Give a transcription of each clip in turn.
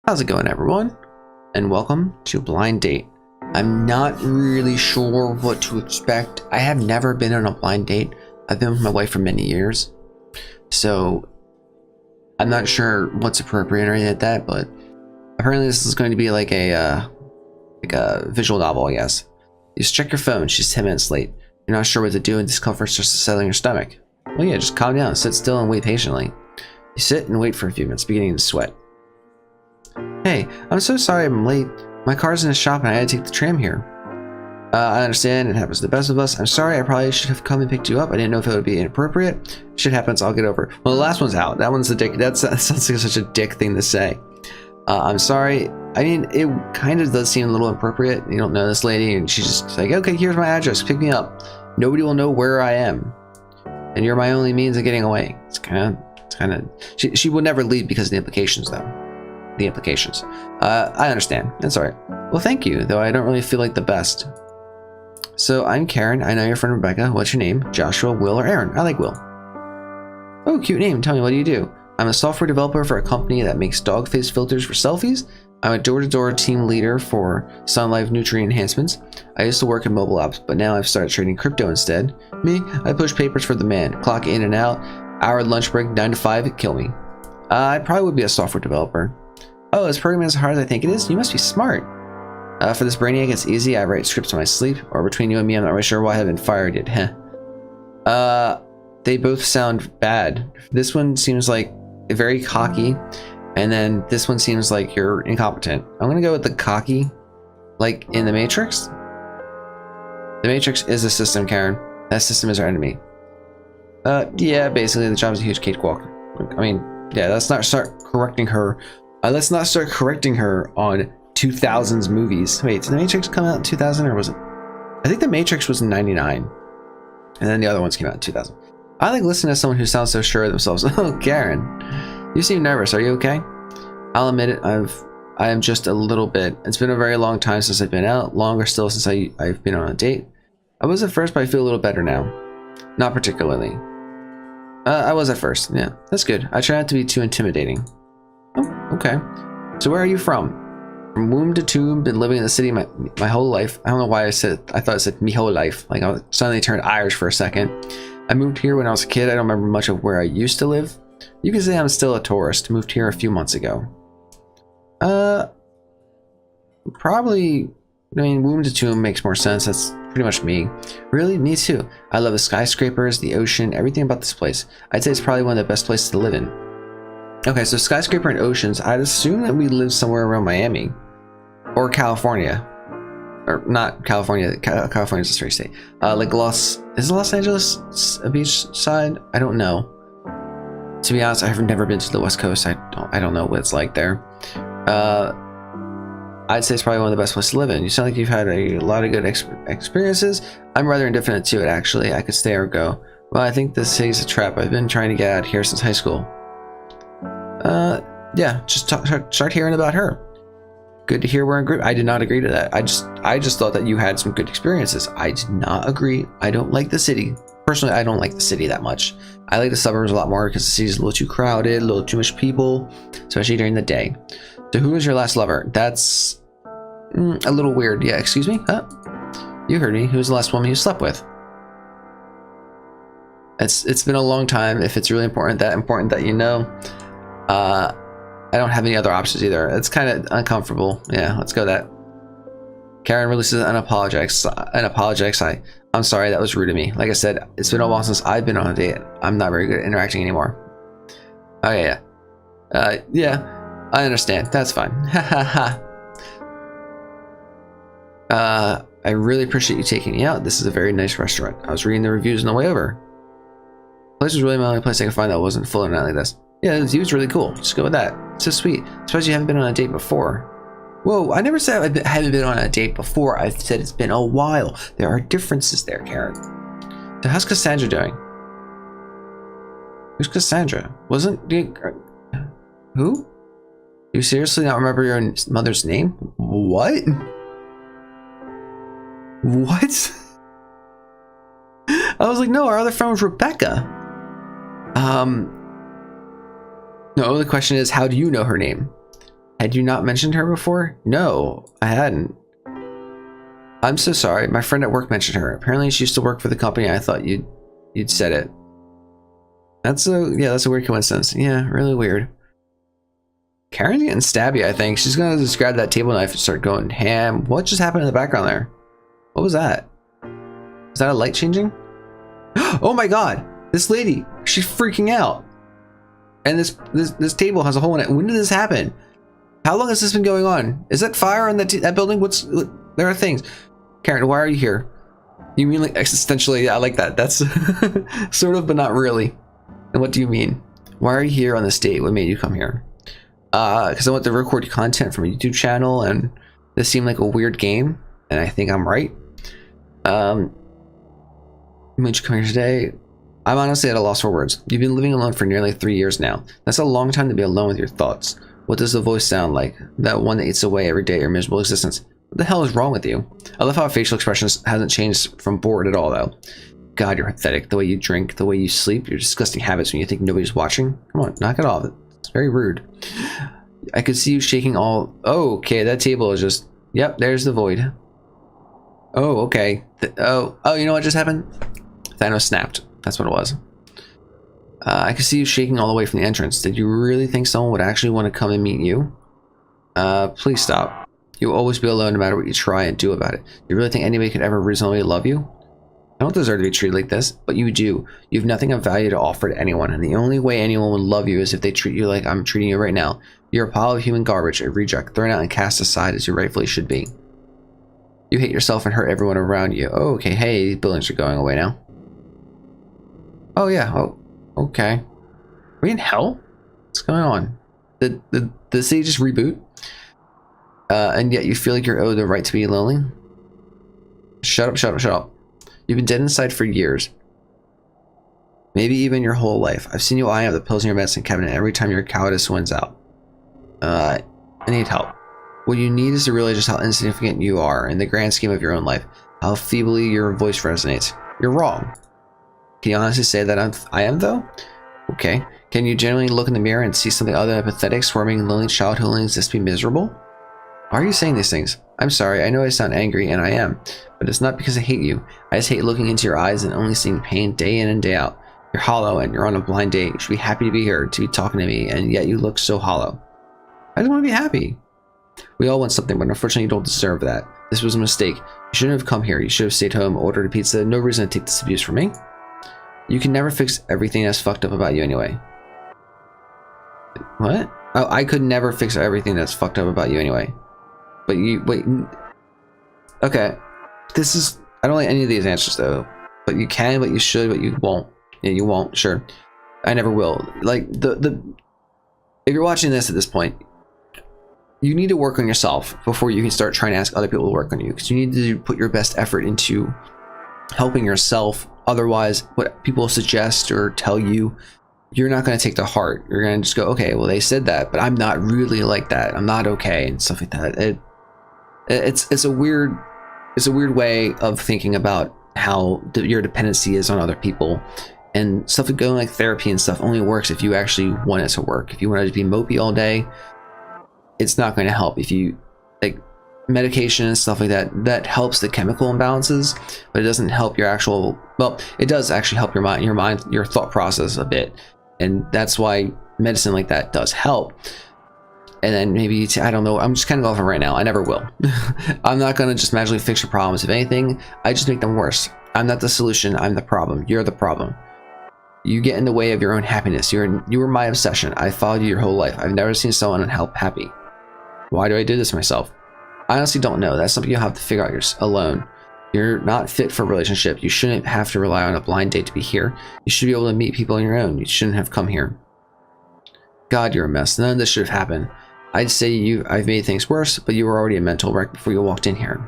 How's it going, everyone? And welcome to Blind Date. I'm not really sure what to expect. I have never been on a blind date. I've been with my wife for many years, so I'm not sure what's appropriate or anything like that, but apparently this is going to be like a visual novel, I guess. You just check your phone. She's 10 minutes late. You're not sure what to do and discomfort starts to settle in your stomach. Well, yeah, just calm down, sit still, and wait patiently. You sit and wait for a few minutes, beginning to sweat. Hey, I'm so sorry I'm late. My car's in the shop and I had to take the tram here. I understand, it happens to the best of us. I'm sorry, I probably should have come and picked you up. I didn't know if it would be inappropriate. Shit happens, I'll get over it. Well, the last one's out. That one's the dick. That sounds like such a dick thing to say. I'm sorry. I mean, it kind of does seem a little inappropriate. You don't know this lady and she's just like, okay, here's my address, pick me up. Nobody will know where I am. And you're my only means of getting away. It's kind of, she would never leave because of the implications though. The implications. I understand. That's alright. Well, thank you, though I don't really feel like the best. So, I'm Karen. I know your friend Rebecca. What's your name? Joshua, Will, or Aaron? I like Will. Oh, cute name. Tell me, what do you do? I'm a software developer for a company that makes dog face filters for selfies. I'm a door-to-door team leader for Sun Life Nutrient Enhancements. I used to work in mobile apps, but now I've started trading crypto instead. Me, I push papers for the man. Clock in and out. Hour lunch break, 9 to 5. Kill me. I probably would be a software developer. Oh, this program is as hard as I think it is? You must be smart. For this brainiac, it's easy. I write scripts in my sleep. Or between you and me, I'm not really sure why I haven't fired yet. Heh. They both sound bad. This one seems like very cocky. And then this one seems like you're incompetent. I'm gonna go with the cocky. Like in The Matrix? The Matrix is a system, Karen. That system is our enemy. Yeah, basically the job is a huge cakewalk. I mean, yeah, let's not start correcting her. Let's not start correcting her on 2000s movies. Wait, did The Matrix come out in 2000 or was it? I think The Matrix was in 99. And then the other ones came out in 2000. I like listening to someone who sounds so sure of themselves. Oh, Karen, you seem nervous. Are you okay? I'll admit it, I am just a little bit. It's been a very long time since I've been out. Longer still since I've been on a date. I was at first, but I feel a little better now. Not particularly. I was at first. Yeah, that's good. I try not to be too intimidating. Oh, okay. So where are you from? From womb to tomb, been living in the city my whole life. I don't know why I thought it said me whole life. Like I suddenly turned Irish for a second. I moved here when I was a kid. I don't remember much of where I used to live. You can say I'm still a tourist. Moved here a few months ago. Probably, I mean, womb to tomb makes more sense. That's pretty much me. Really? Me too. I love the skyscrapers, the ocean, everything about this place. I'd say it's probably one of the best places to live in. Okay, so skyscraper and oceans. I'd assume that we live somewhere around Miami. Or California. Or not California. California's a straight state. Like is Los Angeles a beach side? I don't know. To be honest, I've never been to the West Coast. I don't know what it's like there. I'd say it's probably one of the best places to live in. You sound like you've had a lot of good experiences. I'm rather indifferent to it, actually. I could stay or go. Well, I think this city's a trap. I've been trying to get out here since high school. Yeah, just start hearing about her. Good to hear we're in group. I did not agree to that. I just thought that you had some good experiences. I did not agree. I don't like the city. Personally, I don't like the city that much. I like the suburbs a lot more because the city's a little too crowded, a little too much people, especially during the day. So who was your last lover? That's a little weird. Yeah, excuse me? Huh? You heard me. Who was the last woman you slept with? It's been a long time. If it's really important that you know. I don't have any other options either. It's kind of uncomfortable. Yeah, let's go with that. Karen releases an apologetic sigh. I'm sorry, that was rude of me. Like I said, it's been a while since I've been on a date. I'm not very good at interacting anymore. Oh yeah. Yeah, I understand. That's fine. I really appreciate you taking me out. This is a very nice restaurant. I was reading the reviews on the way over. The place was really my only place I could find that wasn't full of night like this. Yeah, the view's really cool. Just go with that. It's so sweet. Suppose you haven't been on a date before. Whoa, I never said I haven't been on a date before. I said it's been a while. There are differences there, Karen. So how's Cassandra doing? Who's Cassandra? Who? Do you seriously not remember your mother's name? What? What? I was like, no, our other friend was Rebecca. No, the question is, how do you know her name? Had you not mentioned her before? No, I hadn't. I'm so sorry. My friend at work mentioned her. Apparently she used to work for the company. I thought you'd said it. That's a weird coincidence. Yeah, really weird. Karen's getting stabby, I think. She's gonna just grab that table knife and start going ham. What just happened in the background there? What was that? Is that a light changing? Oh my god! This lady, she's freaking out. And this table has a hole in it. When did this happen? How long has this been going on? Is that fire on that building? There are things. Karen, why are you here? You mean like existentially? Yeah, I like that. That's sort of, but not really. And what do you mean? Why are you here on this date? What made you come here? Because I want to record content from a YouTube channel, and this seemed like a weird game, and I think I'm right. What made you come here today? I'm honestly at a loss for words. You've been living alone for nearly 3 years now. That's a long time to be alone with your thoughts. What does the voice sound like? That one that eats away every day of your miserable existence. What the hell is wrong with you? I love how facial expressions hasn't changed from bored at all, though. God, you're pathetic. The way you drink, the way you sleep, your disgusting habits when you think nobody's watching. Come on, knock it off. It's very rude. I could see you shaking all... Oh, okay, that table is just... Yep, there's the void. Oh, okay. Oh, you know what just happened? Thanos snapped. That's what it was. I could see you shaking all the way from the entrance. Did you really think someone would actually want to come and meet you? Please stop. You'll always be alone no matter what you try and do about it. You really think anybody could ever reasonably love you? I don't deserve to be treated like this, but you do. You have nothing of value to offer to anyone, and the only way anyone would love you is if they treat you like I'm treating you right now. You're a pile of human garbage, a reject, thrown out and cast aside as you rightfully should be. You hate yourself and hurt everyone around you. Oh, okay, hey, these buildings are going away now. Oh, yeah, oh, okay. Are we in hell? What's going on? Did the city just reboot? And yet you feel like you're owed the right to be lonely? Shut up, shut up, shut up. You've been dead inside for years. Maybe even your whole life. I've seen you eyeing up the pills in your medicine cabinet every time your cowardice wins out. I need help. What you need is to realize just how insignificant you are in the grand scheme of your own life. How feebly your voice resonates. You're wrong. Can you honestly say that I am, though? Okay. Can you genuinely look in the mirror and see something other than a pathetic, swarming, lonely child who only exists to be miserable? Why are you saying these things? I'm sorry, I know I sound angry, and I am. But it's not because I hate you. I just hate looking into your eyes and only seeing pain day in and day out. You're hollow, and you're on a blind date. You should be happy to be here, to be talking to me, and yet you look so hollow. I just want to be happy. We all want something, but unfortunately you don't deserve that. This was a mistake. You shouldn't have come here. You should have stayed home, ordered a pizza. No reason to take this abuse from me. You can never fix everything that's fucked up about you anyway. What? Oh, I could never fix everything that's fucked up about you anyway. But you, wait. Okay. This is, I don't like any of these answers though. But you can, but you should, but you won't. Yeah, you won't, sure. I never will. Like, if you're watching this at this point, you need to work on yourself before you can start trying to ask other people to work on you. Because you need to put your best effort into helping yourself. Otherwise, what people suggest or tell you, you're not going to take to heart. You're going to just go, okay, well, they said that, but I'm not really like that. I'm not okay, and stuff like that. It's a weird way of thinking about how your dependency is on other people, and stuff like going like therapy and stuff only works if you actually want it to work. If you want to be mopey all day, it's not going to help. If you like medication and stuff like that, that helps the chemical imbalances, but it doesn't help your actual, well, it does actually help your mind, your thought process a bit, and that's why medicine like that does help. And then maybe, I don't know, I'm just kind of going for right now. I never will. I'm not going to just magically fix your problems. If anything, I just make them worse. I'm not the solution. I'm the problem. You're the problem. You get in the way of your own happiness. You were my obsession. I followed you your whole life. I've never seen someone happy. Why do I do this myself? I honestly don't know. That's something you'll have to figure out alone. You're not fit for a relationship. You shouldn't have to rely on a blind date to be here. You should be able to meet people on your own. You shouldn't have come here. God, you're a mess. None of this should have happened. I'd say I've made things worse, but you were already a mental wreck before you walked in here.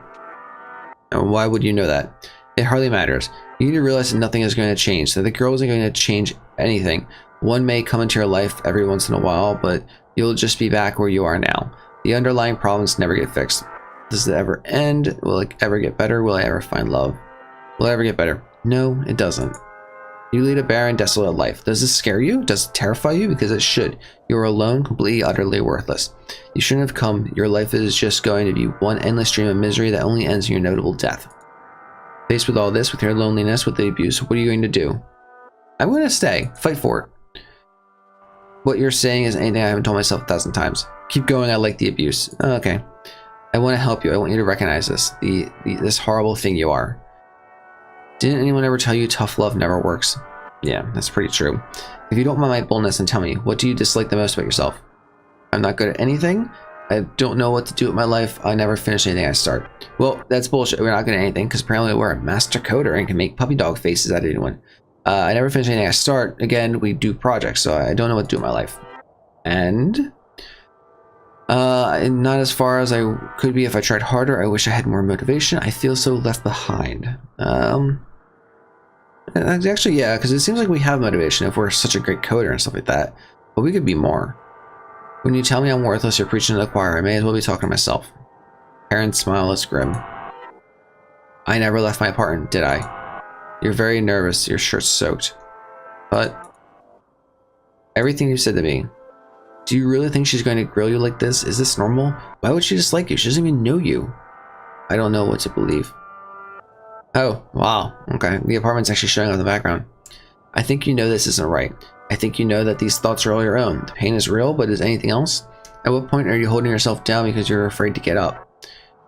And why would you know that? It hardly matters. You need to realize that nothing is going to change, that the girl isn't going to change anything. One may come into your life every once in a while, but you'll just be back where you are now. The underlying problems never get fixed. Does it ever end? Will it ever get better? Will I ever find love? Will it ever get better? No, it doesn't. You lead a barren, desolate life. Does this scare you? Does it terrify you? Because it should. You are alone, completely, utterly worthless. You shouldn't have come. Your life is just going to be one endless stream of misery that only ends in your inevitable death. Faced with all this, with your loneliness, with the abuse, what are you going to do? I'm going to stay. Fight for it. What you're saying is anything I haven't told myself 1,000 times. Keep going, I like the abuse. Okay. I want to help you. I want you to recognize this. This horrible thing you are. Didn't anyone ever tell you tough love never works? Yeah, that's pretty true. If you don't mind my boldness, then tell me, what do you dislike the most about yourself? I'm not good at anything. I don't know what to do with my life. I never finish anything I start. Well, that's bullshit. We're not good at anything because apparently we're a master coder and can make puppy dog faces at anyone. I never finish anything I start. Again, we do projects, so I don't know what to do with my life. And not as far as I could be if I tried harder. I wish I had more motivation. I feel so left behind. Actually, yeah, because it seems like we have motivation if we're such a great coder and stuff like that. But we could be more. When you tell me I'm worthless, you're preaching to the choir. I may as well be talking to myself. Karen's smile is grim. I never left my apartment, did I? You're very nervous. Your shirt's soaked. But everything you said to me. Do you really think she's going to grill you like this? Is this normal? Why would she dislike you? She doesn't even know you. I don't know what to believe. Oh, wow. Okay. The apartment's actually showing up in the background. I think you know this isn't right. I think you know that these thoughts are all your own. The pain is real, but is anything else? At what point are you holding yourself down because you're afraid to get up?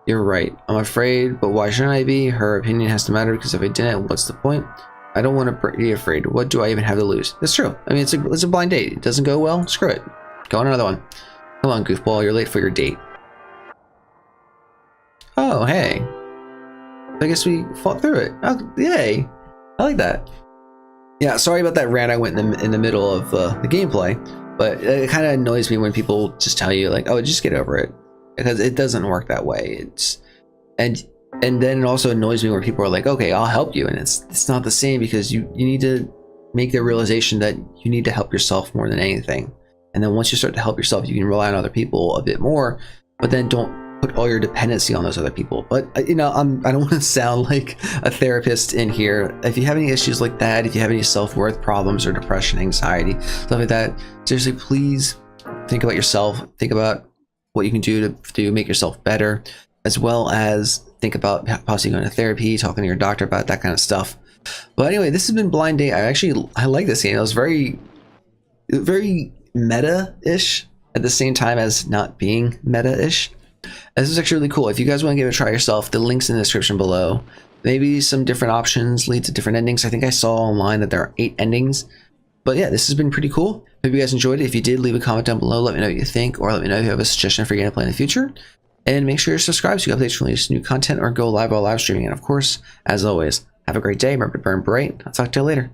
You're right. I'm afraid, but why shouldn't I be? Her opinion has to matter because if I didn't, what's the point? I don't want to be afraid. What do I even have to lose? That's true. I mean, it's a blind date. It doesn't go well. Screw it. Go on another one. Come on, goofball. You're late for your date. Oh, hey. I guess we fought through it. Oh, yay. I like that. Yeah, sorry about that rant I went in the middle of the gameplay, but it kind of annoys me when people just tell you like, oh, just get over it, because it doesn't work that way. And then it also annoys me when people are like, okay, I'll help you, and it's not the same, because you need to make the realization that you need to help yourself more than anything. And then once you start to help yourself, you can rely on other people a bit more, but then don't put all your dependency on those other people. But you know, I don't want to sound like a therapist in here. If you have any issues like that, if you have any self-worth problems or depression, anxiety, stuff like that, seriously, please think about yourself. Think about what you can do to make yourself better, as well as think about possibly going to therapy, talking to your doctor about that kind of stuff. But anyway, this has been Blind Date. I like this game. It was very meta-ish at the same time as not being meta-ish. This is actually really cool. If you guys want to give it a try yourself, the link's in the description below. Maybe some different options lead to different endings. I think I saw online that there are 8 endings. But yeah, this has been pretty cool. Hope you guys enjoyed it. If you did, leave a comment down below. Let me know what you think, or let me know if you have a suggestion for gameplay in the future. And make sure you're subscribed so you get updates when we release new content or go live while live streaming. And of course, as always, have a great day. Remember to burn bright. I'll talk to you later.